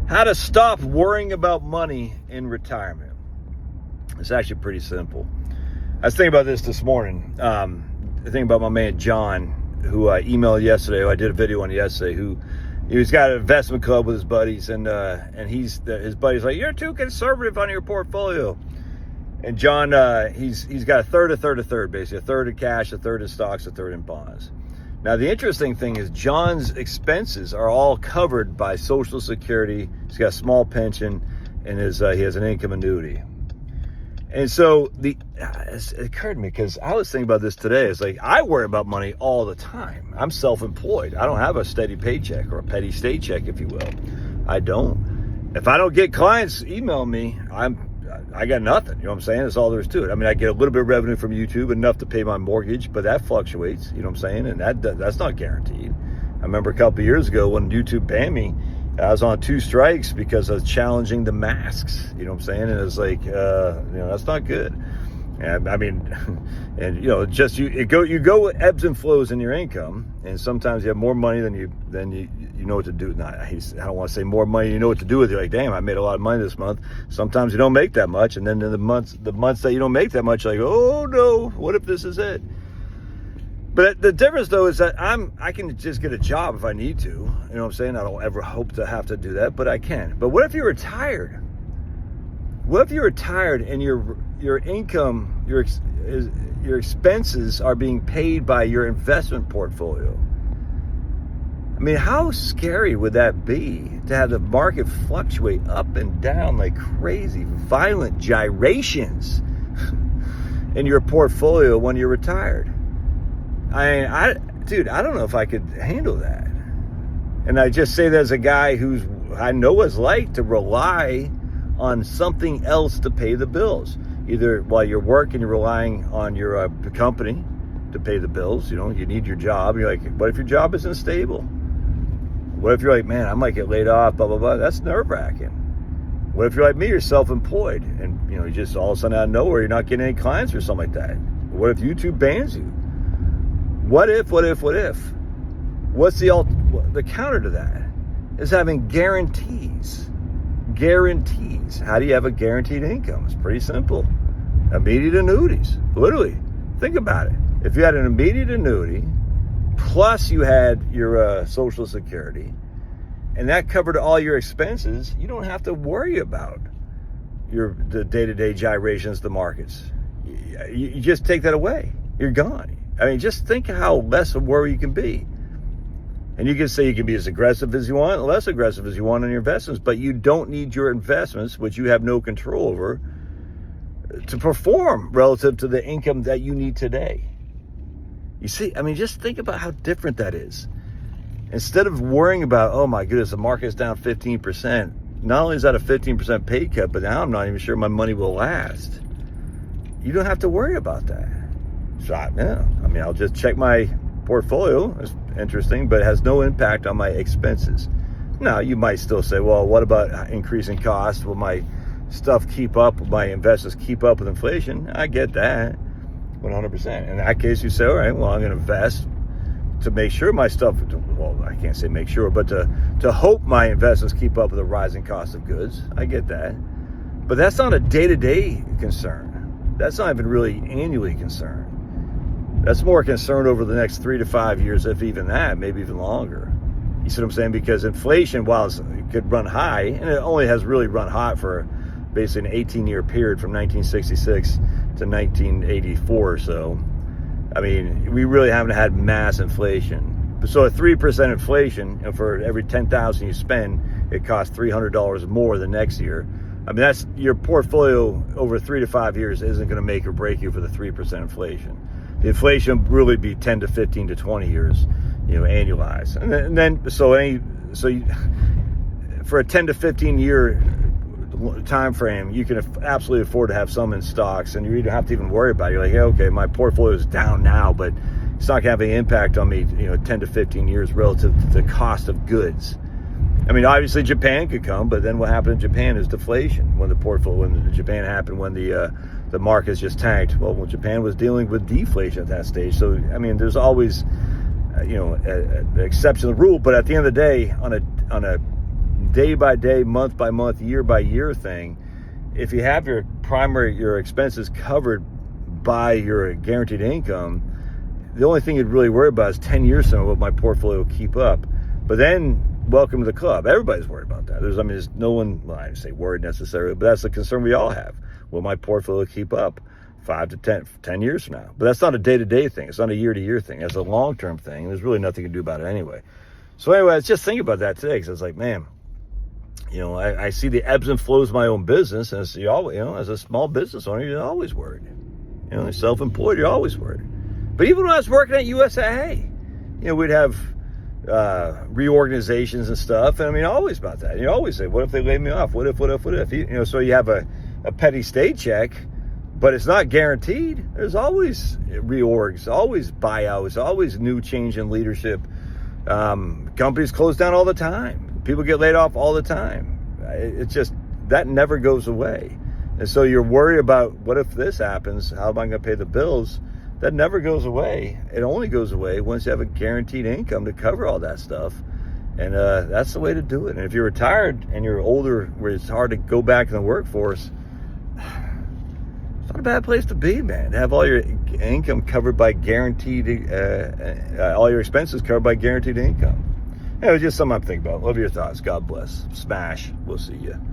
How to stop worrying about money in retirement. It's actually pretty simple. I was thinking about this morning. Thinking about my man John, who I emailed yesterday, who I did a video on yesterday, he's got an investment club with his buddies, and his buddy's like, "You're too conservative on your portfolio." And John, he's got a third, basically. A third in cash, a third in stocks, a third in bonds. Now, the interesting thing is John's expenses are all covered by Social Security. He's got a small pension, and he has an income annuity. And so it occurred to me, because I was thinking about this today. It's like, I worry about money all the time. I'm self-employed. I don't have a steady paycheck, or a petty state check, if you will. I don't. If I don't get clients email me, I got nothing. You know what I'm saying? That's all there is to it. I mean, I get a little bit of revenue from YouTube, enough to pay my mortgage, but that fluctuates. You know what I'm saying? And that's not guaranteed. I remember a couple of years ago when YouTube banned me, I was on 2 strikes because I was challenging the masks. You know what I'm saying? And it was like, that's not good. And I mean, and just you go with ebbs and flows in your income, and sometimes you have more money than you know what to do. I don't want to say more money you know what to do with. You're like, damn, I made a lot of money this month. Sometimes you don't make that much, and then in the months that you don't make that much, you're like, oh no, what if this is it? But the difference though is that I can just get a job if I need to. You know what I'm saying? I don't ever hope to have to do that, but I can. But what if you're retired? What if you're retired and your income, your expenses are being paid by your investment portfolio? I mean, how scary would that be to have the market fluctuate up and down like crazy, violent gyrations in your portfolio when you're retired? I don't know if I could handle that. And I just say that as a guy I know what it's like to rely on something else to pay the bills. Either while you're working, you're relying on your company to pay the bills. You need your job. You're like, what if your job isn't stable? What if you're like, man, I might get laid off, blah, blah, blah. That's nerve-wracking. What if you're like me, you're self-employed, and you just all of a sudden out of nowhere, you're not getting any clients or something like that? What if YouTube bans you? What if? What's the counter to that? Is having guarantees. Guarantees. How do you have a guaranteed income? It's pretty simple. Immediate annuities. Literally. Think about it. If you had an immediate annuity, plus you had your Social Security, and that covered all your expenses, you don't have to worry about the day-to-day gyrations of the markets. You just take that away. You're gone. I mean, just think how less of worry you can be. And you can say you can be as aggressive as you want, less aggressive as you want on your investments, but you don't need your investments, which you have no control over, to perform relative to the income that you need today. You see, I mean, just think about how different that is. Instead of worrying about, oh my goodness, the market's down 15%, not only is that a 15% pay cut, but now I'm not even sure my money will last. You don't have to worry about that. So, I'll just check my portfolio. It's interesting, but it has no impact on my expenses. Now, you might still say, well, what about increasing costs? Will my stuff keep up? Will my investments keep up with inflation? I get that, 100%. In that case, you say, all right, well, I'm going to invest to make sure my stuff, well, I can't say make sure, but to hope my investments keep up with the rising cost of goods. I get that. But that's not a day-to-day concern. That's not even really annually concerned. That's more concerned over the next 3 to 5 years, if even that, maybe even longer. You see what I'm saying? Because inflation, while it could run high, and it only has really run hot for basically an 18-year period from 1966 to 1984 or so. I mean, we really haven't had mass inflation. So at 3% inflation, and for every $10,000 you spend, it costs $300 more the next year. I mean, that's your portfolio over 3 to 5 years isn't going to make or break you for the 3% inflation. The inflation would really be 10 to 15 to 20 years, annualized. And then for a 10 to 15 year time frame, you can absolutely afford to have some in stocks, and you don't have to even worry about it. You're like, yeah, okay, my portfolio is down now, but it's not going to have any impact on me, 10 to 15 years relative to the cost of goods. I mean, obviously Japan could come, but then what happened in Japan is deflation. When Japan happened, when the markets just tanked. Well, Japan was dealing with deflation at that stage. So, I mean, there's always, an exception to the rule. But at the end of the day, on a day by day, month by month, year by year thing, if you have your expenses covered by your guaranteed income, the only thing you'd really worry about is 10 years from now what my portfolio will keep up. But then, welcome to the club. Everybody's worried about that. There's no one, well, I didn't say worried necessarily, but that's the concern we all have. Will my portfolio keep up 5 to 10 years from now? But that's not a day-to-day thing. It's not a year-to-year thing. That's a long-term thing. There's really nothing you can do about it anyway. So anyway, I was just thinking about that today, because I was like, man, I see the ebbs and flows of my own business, and as a small business owner, you're always worried. Self-employed, you're always worried. But even when I was working at USAA, we'd have reorganizations and stuff, and always about that. You always say, what if they lay me off? What if? So you have a petty state check, but it's not guaranteed. There's always reorgs, always buyouts, always new change in leadership. Companies close down all the time. People get laid off all the time. It's just, that never goes away. And so you're worried about, what if this happens? How am I going to pay the bills? That never goes away. It only goes away once you have a guaranteed income to cover all that stuff. And that's the way to do it. And if you're retired and you're older, where it's hard to go back in the workforce, it's not a bad place to be, man. To have all your income covered by guaranteed, all your expenses covered by guaranteed income. It was just something I'm thinking about. Love your thoughts. God bless. Smash. We'll see you.